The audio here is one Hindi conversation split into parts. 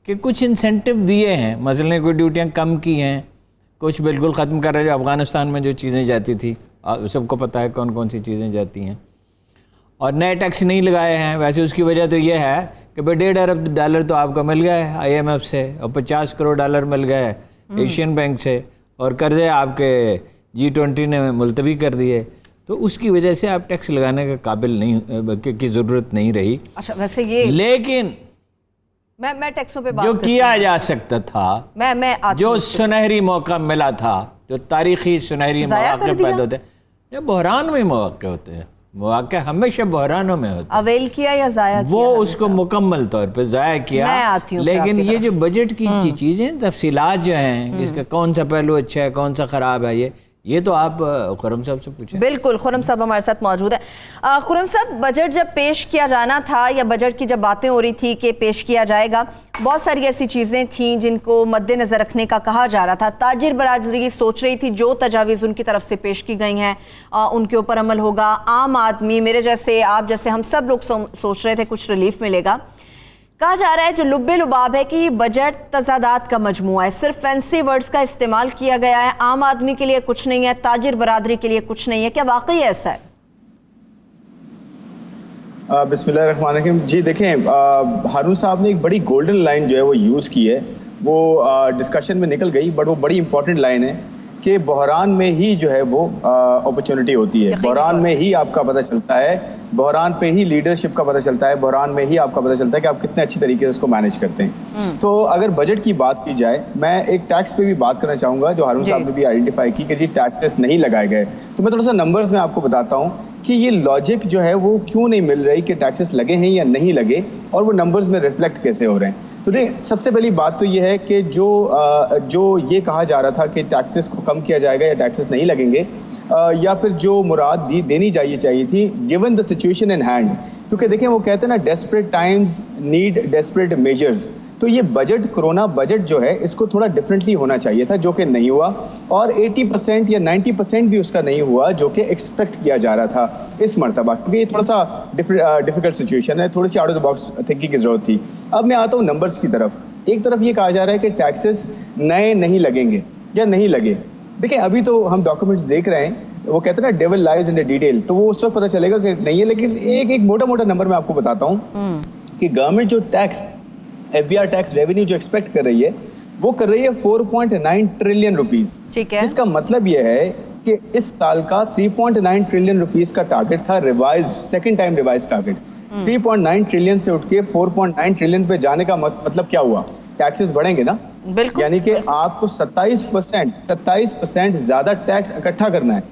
कि कुछ इंसेंटिव दिए हैं, मसलन कोई ड्यूटियाँ कम की हैं, कुछ बिल्कुल ख़त्म कर रहे हैं। जो अफ़गानिस्तान में जो चीज़ें जाती थी, सबको पता है कौन कौन सी चीज़ें जाती हैं, और नए टैक्स नहीं लगाए हैं। वैसे उसकी वजह तो ये है कि भाई $1.5 अरब तो आपको मिल गया है IMF से, और $50 करोड़ मिल गए है एशियन बैंक से, और कर्जे आपके G20 ने मुलतवी कर दिए। तो उसकी वजह से आप टैक्स लगाने के काबिल नहीं की ज़रूरत नहीं रही। अच्छा, वैसे ये लेकिन मैं टैक्सों पे बात जो किया जा सकता था, मैं जो सुनहरी मौका मिला था, जो तारीखी सुनहरी मौके पैदा होते हैं, ये बहरान में मौके होते हैं, मौके हमेशा बहरानों में होते हैं। अवेल किया या जाया किया? वो उसको मुकम्मल तौर पे जाया किया। लेकिन ये जो बजट की चीज़ें, तफसीलात जो हैं, इसका कौन सा पहलू अच्छा है, कौन सा ख़राब है, ये तो आप खुर्रम साहब से पूछें। बिल्कुल, खुर्रम साहब हमारे साथ मौजूद है। खुर्रम साहब, बजट जब पेश किया जाना था, या बजट की जब बातें हो रही थी कि पेश किया जाएगा, बहुत सारी ऐसी चीज़ें थीं जिनको मद्देनज़र रखने का कहा जा रहा था। ताजिर बरादरी सोच रही थी जो तजावीज़ उनकी तरफ से पेश की गई हैं उनके ऊपर अमल होगा। आम आदमी, मेरे जैसे, आप जैसे, हम सब लोग सोच रहे थे कुछ रिलीफ मिलेगा। कहा जा रहा है जो लुब्बे लुबाब है कि बजट तजादात का मजमूआ है, सिर्फ फैंसी वर्ड्स का इस्तेमाल किया गया है, आम आदमी के लिए कुछ नहीं है, ताजिर बरादरी के लिए कुछ नहीं है। क्या वाकई ऐसा है? बिस्मिल्लाहिर्रहमानिर्रहीम। जी देखें, हारून साहब ने एक बड़ी गोल्डन लाइन जो है वो यूज़ की है, वो डिस्कशन में निकल गई, बट वो बड़ी इंपॉर्टेंट लाइन है कि बहरान में ही जो है वो अपॉर्चुनिटी होती है। बहरान में ही आपका पता चलता है, बहरान पे ही लीडरशिप का पता चलता है, बहरान में ही आपका पता चलता है कि आप कितने अच्छी तरीके से उसको मैनेज करते हैं। तो अगर बजट की बात की जाए, मैं एक टैक्स पे भी बात करना चाहूँगा जो हारून साहब ने भी आइडेंटिफाई की कि जी टैक्सेस नहीं लगाए गए। तो मैं थोड़ा सा नंबर्स में आपको बताता हूँ कि ये लॉजिक जो है वो क्यों नहीं मिल रही कि टैक्सेस लगे हैं या नहीं लगे, और वो नंबर्स में रिफ्लेक्ट कैसे हो रहे हैं। तो देख, सबसे पहली बात तो ये है कि जो ये कहा जा रहा था कि टैक्सेस को कम किया जाएगा या टैक्सेस नहीं लगेंगे, या फिर जो मुराद देनी चाहिए थी given the situation in hand, क्योंकि देखें वो कहते हैं ना, desperate times need desperate measures. तो ये बजट, कोरोना बजट जो है, इसको थोड़ा डिफरेंटली होना चाहिए था, जो कि नहीं हुआ, और 80% या 90% भी उसका नहीं हुआ जो कि एक्सपेक्ट किया जा रहा था इस मरतबा, क्योंकि ये थोड़ा सा डिफिकल्ट सिचुएशन है, थोड़ी सी out of the box thinking की जरूरत थी। अब मैं आता हूँ नंबर्स की तरफ। एक तरफ ये कहा जा रहा है कि टैक्सेस नए नहीं लगेंगे या नहीं लगे। देखिए, अभी तो हम डॉक्यूमेंट्स देख रहे हैं, वो कहते हैं ना devil lies in the detail, तो वो उस वक्त पता चलेगा कि नहीं है। लेकिन एक मोटा मोटा नंबर मैं आपको बताता हूँ कि गवर्नमेंट जो टैक्स FBR टैक्स रेवेन्यू जो एक्सपेक्ट कर रही है, वो कर रही है 4.9 ट्रिलियन रुपीस। ठीक है। इसका मतलब यह है कि इस साल का 3.9 ट्रिलियन रुपीस का टारगेट था, revise, second time revise target. 3.9 trillion से उठ के 4.9 ट्रिलियन पे जाने का मतलब क्या हुआ? टैक्सेस बढ़ेंगे ना, बिल्कुल। यानी कि आपको 27% ज्यादा टैक्स इकट्ठा करना है।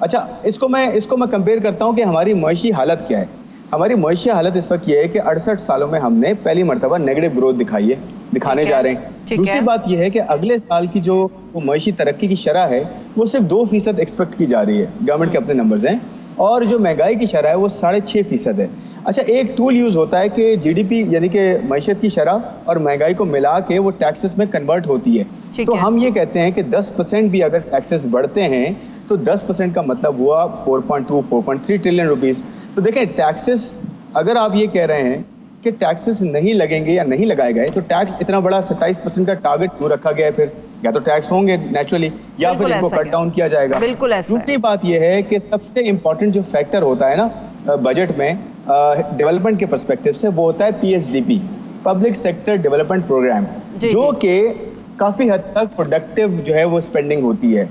अच्छा, इसको मैं कंपेयर करता हूँ कि हमारी मईशी हालत क्या है। हमारी मईशी हालत इस वक्त ये है कि 68 सालों में हमने पहली मरतबा नेगेटिव ग्रोथ दिखाने जा रहे हैं। दूसरी बात यह है कि अगले साल की जो मईशी तरक्की की शरह है वो सिर्फ 2% एक्सपेक्ट की जा रही है, गवर्नमेंट के अपने नंबर्स हैं, और जो महंगाई की शरह है वो 6.5% है। अच्छा, एक टूल यूज होता है कि GDP यानी कि मईशत की शरह और महंगाई को मिला के वो टैक्सेस में कन्वर्ट होती है। तो हम ये कहते हैं कि 10% भी अगर टैक्सेस बढ़ते हैं तो 10% का मतलब हुआ 4.3 ट्रिलियन रुपीस। तो देखें, टैक्सेस, अगर आप ये कह रहे हैं कि टैक्सेस नहीं लगेंगे या नहीं लगाए गए, तो टैक्स इतना बड़ा 27% का टारगेट क्यों रखा गया है? फिर या तो टैक्स होंगे नेचुरली, या फिर इनको कट डाउन किया जाएगा। बिल्कुल ऐसा। दूसरी बात यह है कि सबसे इंपॉर्टेंट जो फैक्टर होता है ना बजट में डेवलपमेंट के पर्सपेक्टिव से, वो होता है PSDP, public sector development programme, जो कि काफी हद तक प्रोडक्टिव जो है वो स्पेंडिंग होती है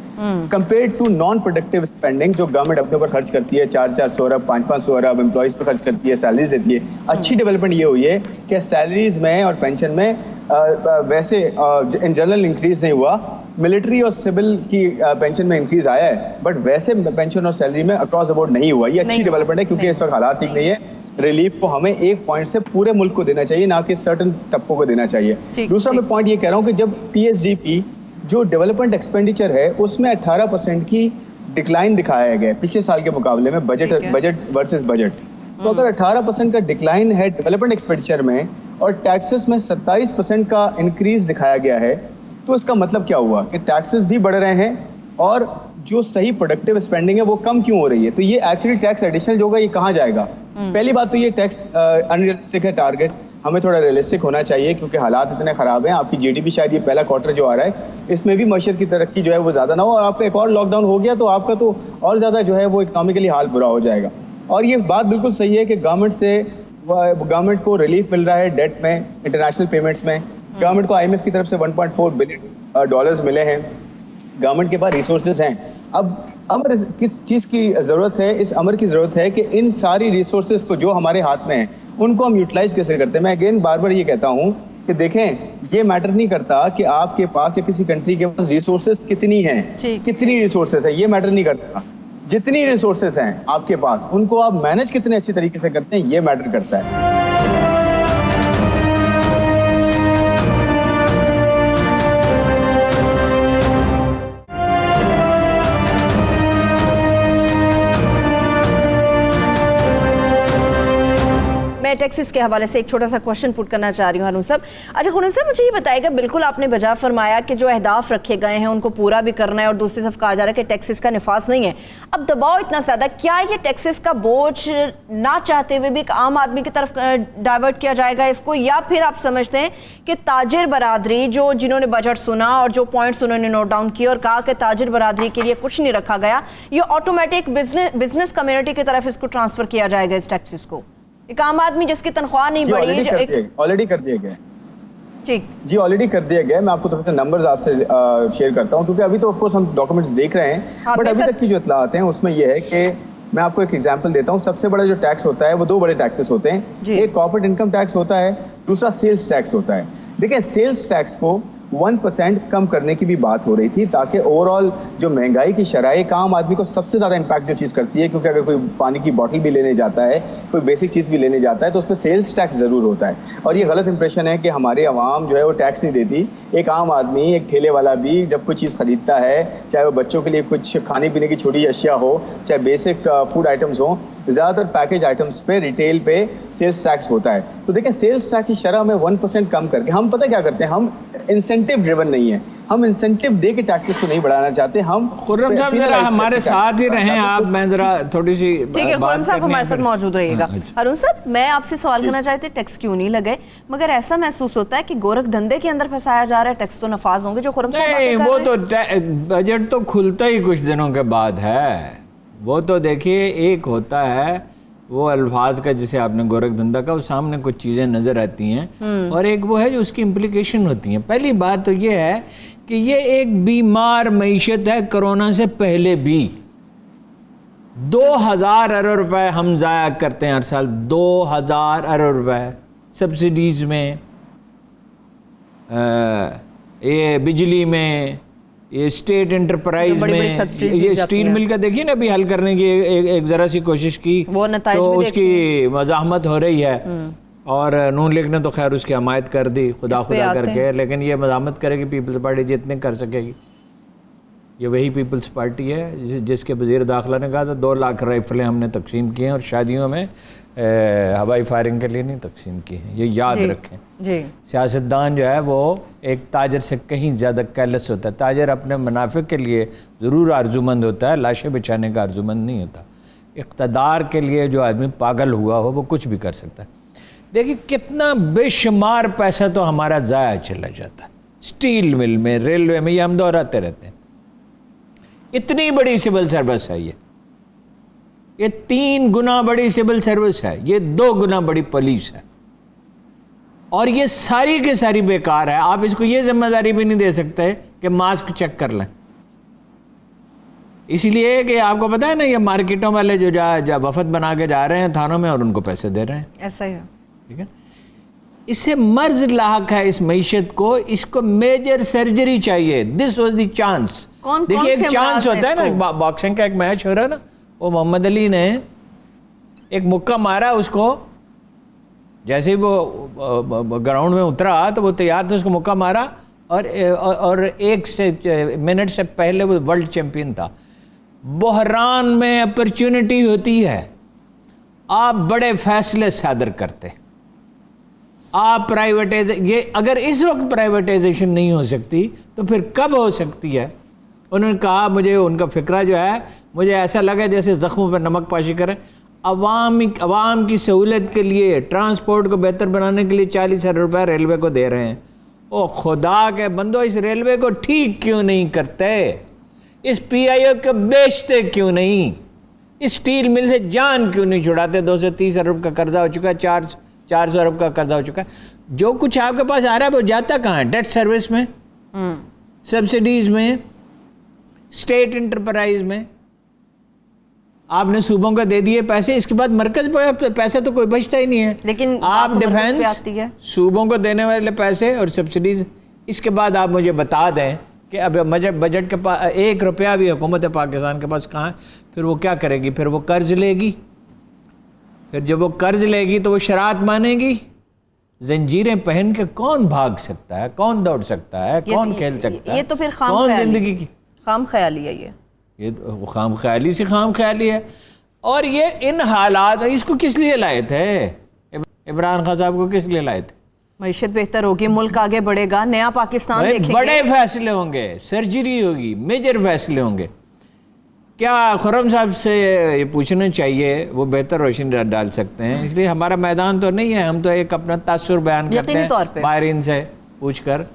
compare to non productive spending जो गवर्नमेंट अपने ऊपर खर्च करती है, 400-400 अरब 500-500 अरब एम्प्लॉइज पर खर्च करती है, सैलरीज देती है। अच्छी डेवलपमेंट ये हुई है कि सैलरीज में और पेंशन में वैसे इन जनरल इंक्रीज नहीं हुआ, मिलिट्री और सिविल की पेंशन में इंक्रीज आया है, बट वैसे पेंशन और सैलरी में अक्रॉस द बोर्ड नहीं हुआ। ये अच्छी डेवलपमेंट है, क्योंकि इस वक्त हालात ठीक नहीं है। रिलीफ को हमें एक पॉइंट से पूरे मुल्क को देना चाहिए, ना कि सर्टन तबकों को देना चाहिए। दूसरा मैं पॉइंट ये कह रहा हूँ कि जब PSDP जो डेवलपमेंट एक्सपेंडिचर है उसमें 18% की डिक्लाइन दिखाया गया पिछले साल के मुकाबले में, बजट वर्सेस बजट। तो अगर 18% का डिक्लाइन है डेवलपमेंट एक्सपेंडिचर में और टैक्सेस में 27% का इंक्रीज दिखाया गया है, तो इसका मतलब क्या हुआ कि टैक्सेस भी बढ़ रहे हैं और जो सही प्रोडक्टिव स्पेंडिंग है वो कम क्यों हो रही है? तो ये एक्चुअली टैक्स एडिशनल जो होगा ये कहाँ जाएगा? पहली बात तो ये टैक्स अनरियलिस्टिक है टारगेट। हमें थोड़ा रियलिस्टिक होना चाहिए क्योंकि हालात इतने ख़राब हैं। आपकी जीडीपी शायद ये पहला क्वार्टर जो आ रहा है इसमें भी मईशत की तरक्की जो है वो ज़्यादा ना हो, और आपका एक और लॉकडाउन हो गया तो आपका तो और ज़्यादा जो है वो इकनॉमिकली हाल बुरा हो जाएगा। और ये बात बिल्कुल सही है कि गवर्नमेंट को रिलीफ मिल रहा है डेट में, इंटरनेशनल पेमेंट्स में। गवर्नमेंट को IMF की तरफ से $1.4 बिलियन डॉलर्स मिले हैं। गवर्नमेंट के पास रिसोर्सेज हैं। अब अमर किस चीज़ की ज़रूरत है? इस अमर की ज़रूरत है कि इन सारी रिसोर्सेज को जो हमारे हाथ में है उनको हम यूटिलाइज कैसे करते हैं। मैं अगेन बार बार ये कहता हूँ कि देखें, ये मैटर नहीं करता कि आपके पास या किसी कंट्री के पास रिसोर्सेज कितनी हैं, कितनी रिसोर्सेज है, ये मैटर नहीं करता। जितनी रिसोर्सेज हैं आपके पास उनको आप मैनेज कितने अच्छे तरीके से करते हैं, ये मैटर करता है। मैं टैक्सेस के हवाले से एक छोटा सा क्वेश्चन पुट करना चाह रही हूँ हारून साहब। अच्छा खुरम साहब, मुझे ये बताएगा, बिल्कुल आपने बजा फरमाया कि जो अहदाफ रखे गए हैं उनको पूरा भी करना है और दूसरी तरफ कहा जा रहा है कि टैक्सेस का निफाज नहीं है। अब दबाव इतना ज़्यादा, क्या ये टैक्सेस का बोझ ना चाहते हुए भी एक आम आदमी की तरफ डाइवर्ट किया जाएगा इसको, या फिर आप समझते हैं कि ताजिर बरादरी जिन्होंने बजट सुना और जो पॉइंट्स उन्होंने नोट डाउन किए और कहा कि ताजिर बरादरी के लिए कुछ नहीं रखा गया, ये ऑटोमेटिक बिजनेस कम्युनिटी की तरफ इसको ट्रांसफर किया जाएगा इस टैक्सेस को? एक आम आदमी जिसकी तनख्वाह नहीं बढ़ी, ऑलरेडी कर दिया गया। ठीक जी, ऑलरेडी कर दिया गया। मैं आपको थोड़े से नंबर्स आपसे शेयर करता हूँ क्योंकि अभी तो ऑफ कोर्स हम डॉक्यूमेंट्स देख रहे हैं, बट अभी तक की जो इत्तलात हैं उसमें यह है कि मैं आपको एक एग्जांपल देता हूँ। सबसे बड़ा जो टैक्स होता है वो दो बड़े टैक्सेस होते हैं। एक कॉर्पोरेट इनकम टैक्स होता है, दूसरा सेल्स टैक्स होता है। देखिए, सेल्स टैक्स को 1% कम करने की भी बात हो रही थी ताकि ओवरऑल जो महंगाई की शरह, एक आम आदमी को सबसे ज़्यादा इम्पैक्ट जो चीज़ करती है, क्योंकि अगर कोई पानी की बॉटल भी लेने जाता है, कोई बेसिक चीज़ भी लेने जाता है तो उस पर सेल्स टैक्स ज़रूर होता है। और ये गलत इंप्रेशन है कि हमारे अवाम जो है वो टैक्स नहीं देती। एक आम आदमी, एक ठेले वाला भी जब कोई चीज़ ख़रीदता है, चाहे वो बच्चों के लिए कुछ खाने पीने की छोटी अशिया हो, चाहे बेसिक फूड आइटम्स हो, ज़्यादातर पैकेज आइटम्स पे, रिटेल पे सेल्स टैक्स होता है। तो देखिए, सेल्स टैक्स की शरह में 1% कम करके हम पता क्या करते हैं, हम इंसेंटिव ड्रिवन नहीं है, हम इंसेंटिव दे के टैक्सेस को नहीं बढ़ाना चाहते। हम खुर्रम साहब जरा हमारे साथ ही रहें आप, मैं जरा थोड़ी सी ठीक है, खुर्रम साहब हमारे साथ मौजूद रहिएगा। हारून साहब, मैं आपसे सवाल करना चाहती हूँ, टैक्स क्यों नहीं लगे, मगर ऐसा महसूस होता है कि गोरख धंधे के अंदर फंसाया जा रहा है, टैक्स तो नफाज होंगे जो खुर्रम साहब नहीं, वो तो बजट तो खुलता ही कुछ दिनों के बाद है। वो तो देखिए, एक होता है वो अल्फाज का जिसे आपने गोरख धंधा का, वो सामने कुछ चीज़ें नज़र आती हैं, और एक वो है जो उसकी इम्प्लीकेशन होती हैं। पहली बात तो ये है कि ये एक बीमार मईशत है कोरोना से पहले भी। 2000 अरब रुपए हम ज़ाया करते हैं हर साल, 2000 अरब रुपए सब्सिडीज़ में, ये बिजली में, ये स्टेट एंटरप्राइज में, ये स्टील मिल का देखिए ना अभी हल करने की एक ज़रा सी कोशिश की तो उसकी मज़ाहमत हो रही है, और नून लीग ने तो खैर उसकी हमायत कर दी खुदा करके, लेकिन ये मज़ाहमत करेगी पीपल्स पार्टी जितने कर सकेगी। ये वही पीपल्स पार्टी है जिसके वज़ीर दाखिला ने कहा था 2 लाख राइफलें हमने तकसीम की हैं और शादियों में हवाई फायरिंग के लिए नहीं तकसीम की हैं, ये याद रखें। सियासतदान जो है वो एक ताजर से कहीं ज़्यादा कैलस होता है। ताजर अपने मुनाफे के लिए ज़रूर आरजूमंद होता है, लाशें बिछाने का आरजूमंद नहीं होता। इक़्तिदार के लिए जो आदमी पागल हुआ हो वो कुछ भी कर सकता है। देखिए, कितना बेशुमार पैसा तो हमारा ज़ाया चला जाता है स्टील मिल में, रेलवे में, ये हम दोहराते रहते हैं। इतनी बड़ी सिविल सर्विस है ये 3 गुना बड़ी सिविल सर्विस है, ये 2 गुना बड़ी पुलिस है, और ये सारी की सारी बेकार है। आप इसको ये जिम्मेदारी भी नहीं दे सकते कि मास्क चेक कर लें, इसलिए कि आपको पता है ना, ये मार्केटों वाले जो वफद बना के जा रहे हैं थानों में और उनको पैसे दे रहे हैं। ऐसा ही है, ठीक है। इससे मर्ज लाक है इस मईशत को, इसको मेजर सर्जरी चाहिए। This was the chance. देखिए, एक चांस होता है ना, बॉक्सिंग का एक मैच हो रहा है ना, वो मोहम्मद अली ने एक मुक्का मारा उसको, जैसे ही वो ग्राउंड में उतरा तो वो तैयार था, उसको मुक्का मारा, और 1 मिनट से पहले वो वर्ल्ड चैंपियन था। बहरान में अपॉर्चुनिटी होती है, आप बड़े फैसले सादर करते, आप ये अगर इस वक्त प्राइवेटाइजेशन नहीं हो सकती तो फिर कब हो सकती है? उन्होंने कहा, मुझे उनका फिक्रा जो है, मुझे ऐसा लगा जैसे ज़ख्मों पर नमक पाशी करें। अवाम की सहूलत के लिए, ट्रांसपोर्ट को बेहतर बनाने के लिए 40 अरब रुपये रेलवे को दे रहे हैं। ओ खुदा के बंदो, इस रेलवे को ठीक क्यों नहीं करते? इस PIO को बेचते क्यों नहीं? इस स्टील मिल से जान क्यों नहीं छुड़ाते? 230 अरब का कर्जा हो चुका है, 400 अरब का कर्जा हो चुका है। जो कुछ आपके पास आ रहा है वो जाता कहाँ है? डेट सर्विस में, सब्सिडीज में, स्टेट इंटरप्राइज में। आपने सूबों को दे दिए पैसे, इसके बाद मरकज पे पैसे तो कोई बचता ही नहीं है। लेकिन आप डिफेंस सूबों को देने वाले पैसे और सब्सिडीज, इसके बाद आप मुझे बता दें कि अब बजट के पास 1 रुपया भी हुकूमत पाकिस्तान के पास कहाँ है? फिर वो क्या करेगी? फिर वो कर्ज लेगी। फिर जब वो कर्ज लेगी तो वो शरात मानेगी। जंजीरें पहन के कौन भाग सकता है? कौन दौड़ सकता है? कौन खेल सकता है? ये तो फिर कौन जिंदगी की खाम ख्याली है। ये तो खाम ख्याली से खाम ख्याली है। और ये इन हालात, इसको किस लिए लाए थे? इमरान खान साहब को किस लिए लाए थे? मईशत बेहतर होगी, मुल्क आगे बढ़ेगा, नया पाकिस्तान देखेंगे। बड़े फैसले होंगे, सर्जरी होगी, मेजर फैसले होंगे। क्या खुर्रम साहब से ये पूछना चाहिए, वो बेहतर रोशनी डाल सकते हैं। इसलिए हमारा मैदान तो नहीं है, हम तो एक अपना तासुर बयान करते हैं माहिरीन से पूछकर।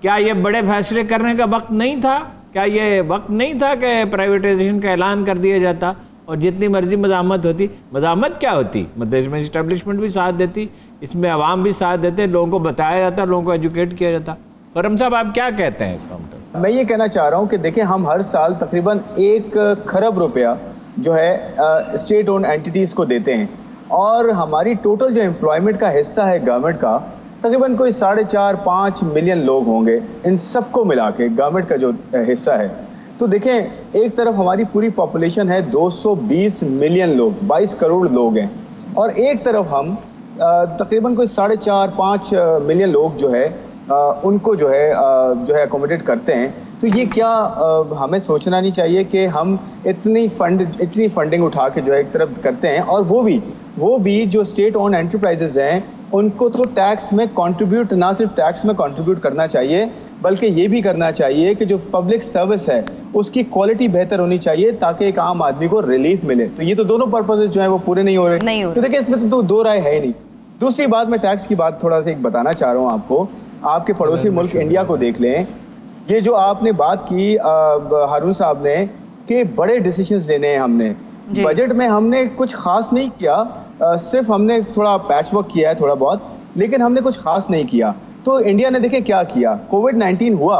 क्या ये बड़े फैसले करने का वक्त नहीं था? क्या ये वक्त नहीं था कि प्राइवेटाइजेशन का ऐलान कर दिया जाता और जितनी मर्जी मज़ामत होती? मज़ामत क्या होती? देश में इस्टेब्लिशमेंट भी साथ देती, इसमें अवाम भी साथ देते, लोगों को बताया जाता, लोगों को एजुकेट किया जाता। खुर्रम साहब, आप क्या कहते हैं इस मामले में? मैं ये कहना चाह रहा हूँ कि देखिए, हम हर साल तकरीबन 1 खरब रुपया जो है स्टेट ओन एंटिटीज़ को देते हैं, और हमारी टोटल जो एम्प्लॉयमेंट का हिस्सा है गवर्नमेंट का, तकरीबन कोई 4.5-5 मिलियन लोग होंगे इन सबको मिला के, गवर्नमेंट का जो हिस्सा है। तो देखें, एक तरफ हमारी पूरी पॉपुलेशन है 220 मिलियन लोग, 22 करोड़ लोग हैं, और एक तरफ हम तकरीबन कोई 4.5-5 मिलियन लोग जो है उनको जो है अकोमोडेट करते हैं। तो ये क्या हमें सोचना नहीं चाहिए कि हम इतनी फंडिंग उठा के जो है एक तरफ करते हैं, और वो भी जो स्टेट ओन एंटरप्राइजेज हैं उनको तो टैक्स में कंट्रीब्यूट, ना सिर्फ टैक्स में कंट्रीब्यूट करना चाहिए, बल्कि ये भी करना चाहिए कि जो पब्लिक सर्विस है उसकी क्वालिटी बेहतर होनी चाहिए, ताकि एक आम आदमी को रिलीफ मिले। तो ये तो दोनों पर्पसेस जो है वो पूरे नहीं हो रहे। तो देखिए, इसमें तो दो राय है ही नहीं। दूसरी बात, मैं टैक्स की बात थोड़ा सा एक बताना चाह रहा हूँ आपको। आपके पड़ोसी मुल्क इंडिया को देख लें। ये जो आपने बात की हारून साहब ने कि बड़े डिसीजंस लेने हैं हमने, बजट में हमने कुछ खास नहीं किया, सिर्फ हमने थोड़ा पैच वर्क किया है थोड़ा बहुत, लेकिन हमने कुछ खास नहीं किया। तो इंडिया ने देखिए क्या किया, कोविड-19 हुआ,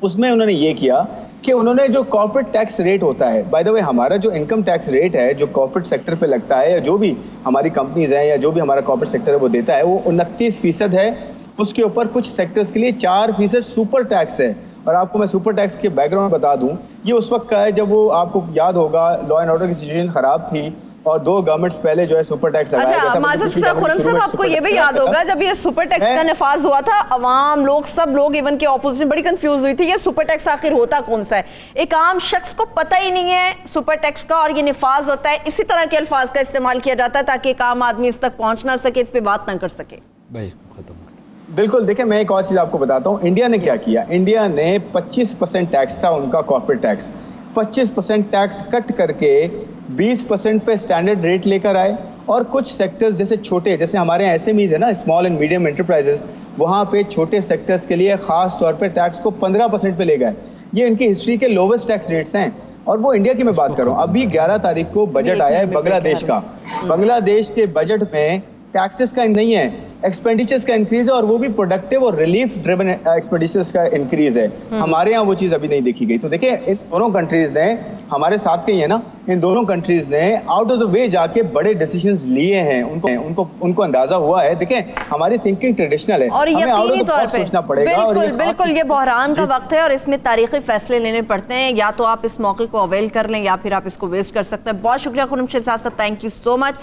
उसमें उन्होंने ये किया कि उन्होंने जो कॉर्पोरेट टैक्स रेट होता है, बाय द वे हमारा जो इनकम टैक्स रेट है जो कॉर्पोरेट सेक्टर पे लगता है, या जो भी हमारी कंपनीज हैं या जो भी हमारा कॉर्पोरेट सेक्टर है वो देता है, वो 29% है। उसके ऊपर कुछ सेक्टर्स के लिए 4% सुपर टैक्स है। और आपको मैं सुपर टैक्स के बैकग्राउंड बता दूं, ये उस वक्त का है जब वो, आपको याद होगा, लॉ एंड ऑर्डर की सिचुएशन खराब थी और 2 गवर्नमेंट्स पहले जो है सुपर टैक्स लगाया गया था। खुर्रम साहब, आपको ये भी याद होगा जब ये सुपर टैक्स का नफाज हुआ था, अवाम लोग, सब लोग, इवन के ऑपोजिशन बड़ी कंफ्यूज हुई थी, ये सुपर टैक्स आखिर होता कौन सा है। एक आम शख्स को पता ही नहीं है सुपर टैक्स का, और ये नफाज होता है, इसी तरह के अल्फाज का इस्तेमाल किया जाता है ताकि एक आम आदमी इस तक पहुंच ना सके, इस पर बात ना कर सके। बिल्कुल, देखिए मैं एक और चीज आपको बताता हूँ, इंडिया ने क्या किया। इंडिया ने 25% टैक्स था उनका कॉर्पोरेट टैक्स, 25% टैक्स कट करके 20% पे स्टैंडर्ड रेट लेकर आए, और कुछ सेक्टर्स जैसे छोटे, जैसे हमारे यहाँ SMEs है ना, स्मॉल एंड मीडियम एंटरप्राइजेस, वहाँ पे छोटे सेक्टर्स के लिए खास तौर पे टैक्स को 15% पे ले गए। ये इनकी हिस्ट्री के लोवेस्ट टैक्स रेट्स हैं। और वो इंडिया की मैं बात कर रहा हूँ, अभी 11 तारीख को बजट आया है बांग्लादेश का। बांग्लादेश के बजट में टैक्सेस का नहीं है, एक्सपेंडिचर्स का इंक्रीज है, और वो भी प्रोडक्टिव और रिलीफ ड्रिवन एक्सपेंडिचर्स का इंक्रीज है। हमारे यहाँ वो चीज अभी नहीं देखी गई। तो देखिए, इन दोनों कंट्रीज ने, हमारे साथ के ही है ना, इन दोनों कंट्रीज ने आउट ऑफ द वे जाके बड़े डिसीजंस लिए हैं। उनको अंदाजा हुआ है। देखिए, हमारी थिंकिंग ट्रेडिशनल है, और यकीनी तौर पे सोचना पड़ेगा। बिल्कुल ये बहरान का वक्त है और इसमें तारीखी फैसले लेने पड़ते हैं। या तो आप इस मौके को अवेल कर लें या फिर आप इसको वेस्ट कर सकते हैं। बहुत शुक्रिया खुर्रम शहजाद साहब, थैंक यू सो मच।